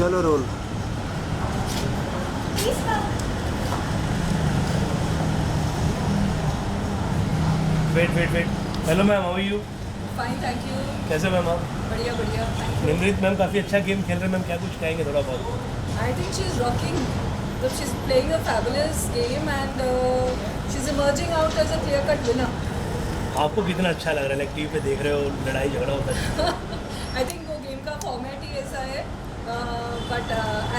चलो roll. Wait. Hello ma'am, how are you? Fine, thank you. कैसे ma'am आप? बढ़िया बढ़िया। निमृत मैम काफ़ी अच्छा गेम खेल रहे हैं मैम, क्या कुछ कहेंगे थोड़ा बहुत? I think she is rocking, she is playing a fabulous game and she is emerging out as a clear cut winner. आपको कितना अच्छा लग रहा है? लाइक टीवी पे देख रहे हो लड़ाई झगड़ा होता है। आई थिंक वो गेम का फॉर्मेट ही ऐसा है, बट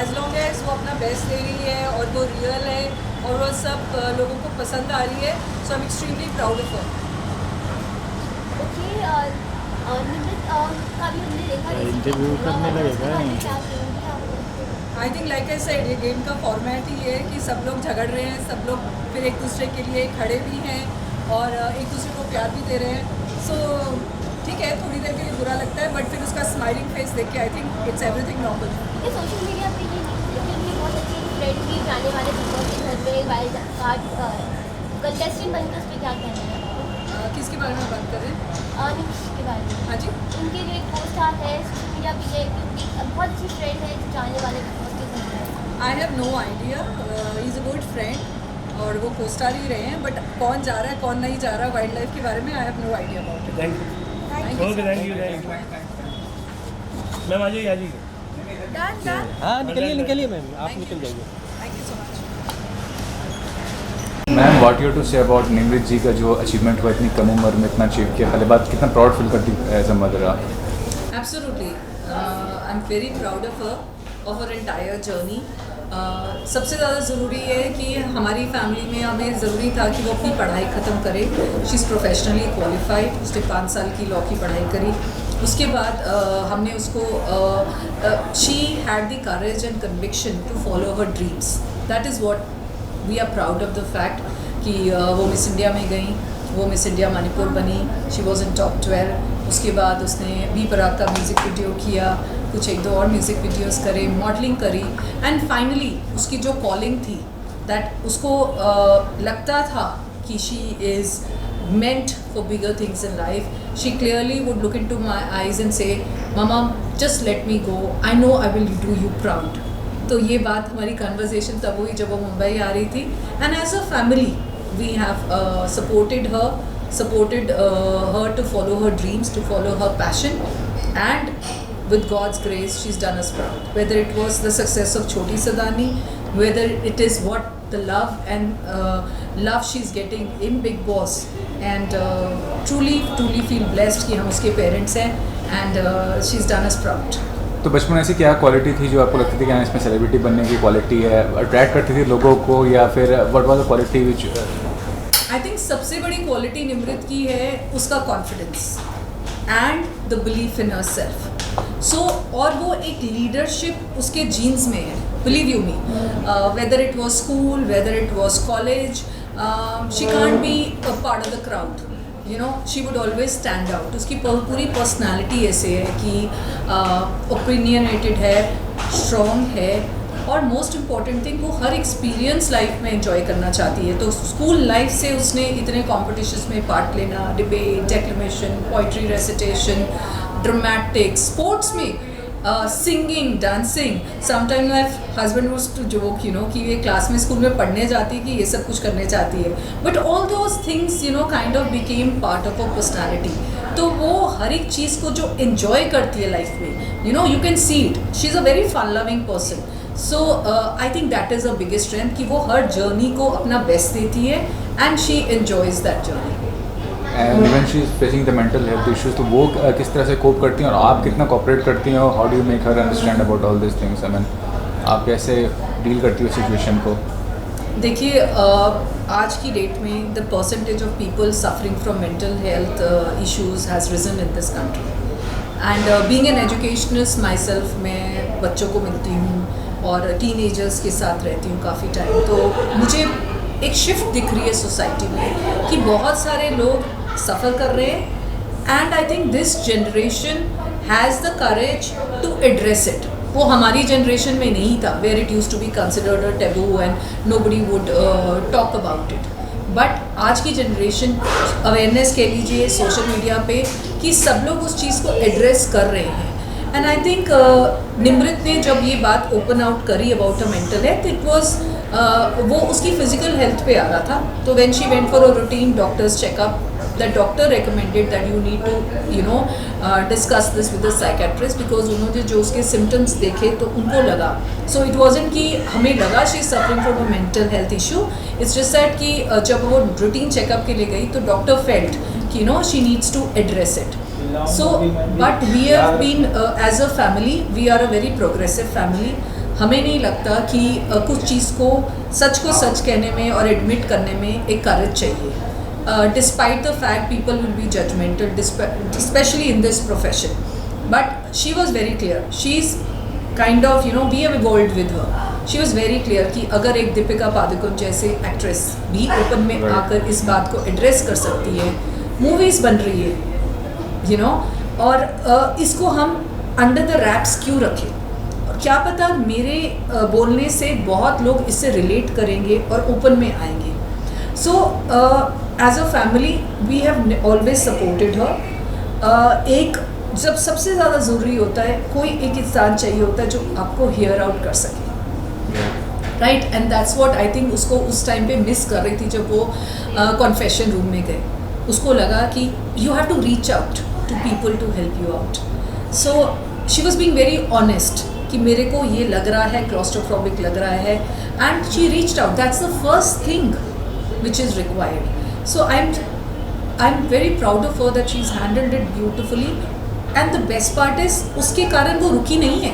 एज लॉन्ग एज वो अपना बेस्ट दे रही है और वो रियल है और वो सब लोगों को पसंद आ रही है, so I am extremely proud of her. Okay, Nimrit का भी हमने देखा इंटरव्यू करने लगेगा नहीं? क्या करेंगे आप? I think like I said, ये गेम का फॉर्मेट ही है कि सब लोग झगड़ रहे हैं, सब लोग फिर एक दूसरे के लिए खड़े भी हैं और एक दूसरे को प्यार भी दे रहे हैं। सो ठीक है, थोड़ी देर के लिए बुरा लगता है, बट फिर उसका स्माइलिंग फेस देख के I think it's everything normal. ये सोशल मीडिया पे ये बहुत अच्छी ट्रेंड की जाने वाले people के घर में वाइल्ड कार्ड कंटेस्टेंट बनकर उस पर क्या कहना है? किसके बारे में बात कर रहे हैं? निमिष के बारे में। हाँ जी। उनके जो एक पोस्ट आता है सोशल मीडिया पे, ये क्योंकि बहुत अच्छी ट्रेंड है जो जाने वाले people के घर में। I have no idea, is a good friend और वो को स्टार ही रहे हैं, बट कौन जा रहा है कौन नहीं जा रहा वाइल्ड लाइफ के बारे में I have no idea about it. Thank you. Thank you, okay, sir. Thank you. Ma'am आ जाइए। Done. हाँ निकलिए मैम, आप Thank निकल you. जाइए। Thank you so much. Ma'am, what you to say about Nimrit ji का जो अचीवमेंट हुआ, इतनी कम उम्र में इतना अचीव किया, पहले बात कितना प्राउड फील करती एज अ मदर आप? Absolutely. I'm very proud of her, of her entire journey. सबसे ज़्यादा ज़रूरी है कि हमारी फैमिली में हमें ज़रूरी था कि वो अपनी पढ़ाई ख़त्म करे। शी इज़ प्रोफेशनली क्वालिफाइड, उसने 5 साल की लॉ की पढ़ाई करी। उसके बाद हमने उसको she had the courage and conviction to follow her dreams. That is what we are proud of the fact कि वो मिस इंडिया में गई, वो मिस इंडिया मणिपुर बनी, शी वॉज इन टॉप 12। उसके बाद उसने बी पराग का म्यूज़िक वीडियो किया, कुछ 1-2 और म्यूज़िक वीडियोस करे, मॉडलिंग करी एंड फाइनली उसकी जो कॉलिंग थी, दैट उसको लगता था कि she is meant for bigger things in life. She clearly would look into my eyes and say, "Mama, just let me go. I know I will do you proud." तो ये बात हमारी conversation तब हुई जब वो मुंबई आ रही थी। And as a family we have supported her to follow her dreams, to follow her passion, and with God's grace she's done us proud. Whether it was the success of Choti Sadani, whether it is what the love she's getting in Big Boss, and truly feel blessed कि हम उसके parents हैं, and she's done us proud. तो बचपन ऐसी क्या quality थी जो आपको लगती थी कि हाँ इसमें सेलिब्रिटी बनने की क्वालिटी है, अट्रैक्ट करती थी लोगों को, या फिर what was the quality which? I think सबसे बड़ी क्वालिटी निमृत की है उसका confidence and the belief in herself. So और वो एक लीडरशिप उसके जीन्स में है, believe you me. Whether it was school, whether it was college, she can't be a part of the crowd, you know, she would always stand out. उसकी पूरी personality ऐसे है कि ओपिनियनेटेड है, स्ट्रॉन्ग है, और मोस्ट इम्पॉर्टेंट थिंग वो हर experience life में एंजॉय करना चाहती है। तो स्कूल लाइफ से उसने इतने कॉम्पिटिशन्स में पार्ट लेना, debate, declamation, poetry recitation, dramatics, sports में singing, dancing. Sometime my husband was to joke, you know, कि ये क्लास में स्कूल में पढ़ने जाती है कि ये सब कुछ करने चाहती है, but all those things, you know, kind of became part of a personality. तो वो हर एक चीज़ को जो इन्जॉय करती है लाइफ में, you know, you can see it, she is a very fun loving person. So I think that is a biggest strength कि वो हर जर्नी को अपना बेस्ट देती है and she enjoys that journey. And when she is facing the mental health issues, तो वो किस तरह से कोप करती हैं और आप कितना कोऑपरेट करती हैं, और how do you make her understand about all this things? I mean, आप कैसे डील करती हो सिचुएशन को? देखिए, आज की डेट में the percentage of people suffering from mental health issues has risen in this country, and being an educationist myself, मैं बच्चों को मिलती हूँ और टीनेजर्स के साथ रहती हूँ काफ़ी टाइम, तो मुझे एक शिफ्ट दिख रही है सोसाइटी में कि बहुत सारे लोग सफ़र कर रहे हैं, and I think this generation has the courage to address it. वो हमारी जनरेशन में नहीं था, where it use to be considered a taboo and nobody would talk about it. But आज की जनरेशन, अवेयरनेस कह लीजिए सोशल मीडिया पे, कि सब लोग उस चीज़ को एड्रेस कर रहे हैं, एंड आई थिंक निमृत ने जब ये बात ओपन आउट करी about a mental health, it was वो उसकी फिजिकल हेल्थ पे आ रहा था. तो when she went for a routine doctor's checkup, the doctor recommended that you need to discuss this with the psychiatrist, because उन्होंने जो उसके सिम्टम्स देखे तो उनको लगा. सो इट वॉजंट कि हमें लगा she is suffering from a mental health issue. It's just that कि जब वो रूटीन चेकअप के लिए गई तो डॉक्टर फेल्ट कि she needs to address it. So, but we have been as a family, we are a very progressive family. हमें नहीं लगता कि कुछ चीज़ को सच कहने में और एडमिट करने में एक करेज चाहिए. Despite the fact people will be judgmental, especially in this profession. But she was very clear. She's kind of, we have evolved with her. She was very clear कि अगर एक दीपिका पादुकोण जैसे एक्ट्रेस भी ओपन में आकर इस बात को एड्रेस कर सकती है, मूवीज़ बन रही है, और इसको हम अंडर द रैप्स क्यों रखें. क्या पता मेरे बोलने से बहुत लोग इससे रिलेट करेंगे और ओपन में आएंगे. So as a family we have always supported her. एक जब सबसे ज़्यादा ज़रूरी होता है, कोई एक इंसान चाहिए होता है जो आपको हियर आउट कर सके, right. And that's what I think उसको उस टाइम पे मिस कर रही थी जब वो कॉन्फेशन रूम में गए. उसको लगा कि you have to reach out to people to help you out. So she was being very honest कि मेरे को ये लग रहा है, क्लॉस्ट्रोफोबिक लग रहा है, and she reached out. That's the first thing which is required. So I am very proud of her that she is handled it beautifully. And the best part is उसके कारण वो रुकी नहीं है.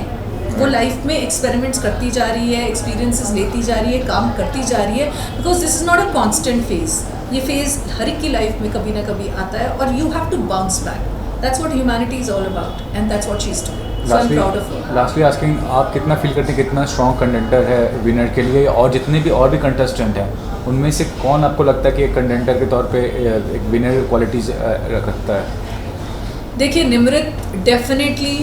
वो लाइफ में एक्सपेरिमेंट्स करती जा रही है, एक्सपीरियंसेस लेती जा रही है, काम करती जा रही है, because this is not a constant phase. ये फेज़ हर एक की लाइफ में कभी ना कभी आता है और you have to bounce back. That's what humanity is all about and that's what she is doing. So I am proud of her. Lastly asking, आप कितना फील करते हैं कितना स्ट्रॉन्ग कंटेंटर है विनर के लिए, और जितने भी और भी कंटेस्टेंट हैं उनमें से कौन आपको लगता है कि एक कंटेंटर के तौर पे एक विनर क्वालिटीज़ रखता है? देखिए, Nimrit definitely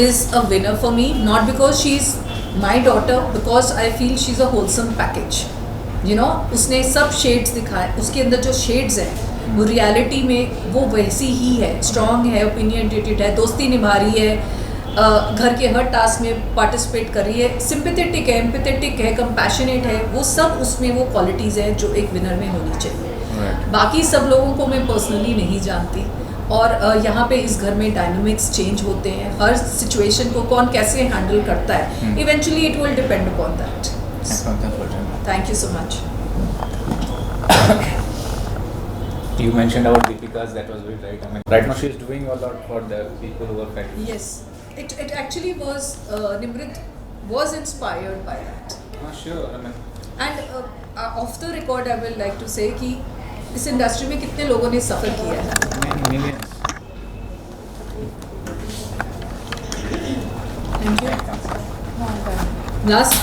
is a winner for me, not because she is my daughter, because I feel she is a wholesome package. उसने सब शेड्स दिखाए, उसके अंदर जो शेड्स हैं वो रियलिटी में वो वैसी ही है. स्ट्रॉन्ग है, ओपिनियनटेटेड है, दोस्ती निभा रही है, घर के हर टास्क में पार्टिसिपेट कर रही है, सिंपैथेटिक है, एम्पैथेटिक है, कंपैशनेट है. वो सब उसमें वो क्वालिटीज़ हैं जो एक विनर में होनी चाहिए. बाकी सब लोगों को मैं पर्सनली नहीं जानती, और यहाँ पे इस घर में डायनामिक्स चेंज होते हैं. हर सिचुएशन को कौन कैसे हैंडल करता है, eventually it will depend upon that. Thank you so much. You mentioned about Deepika's, that was very right. I mean, right now she is doing a lot for the people who are fighting. Yes, it actually was. Nimrit was inspired by that. Sure. I mean, And off the record, I will like to say कि इस industry में कितने लोगों ने सफ़र किया है. millions. Thank you. Last.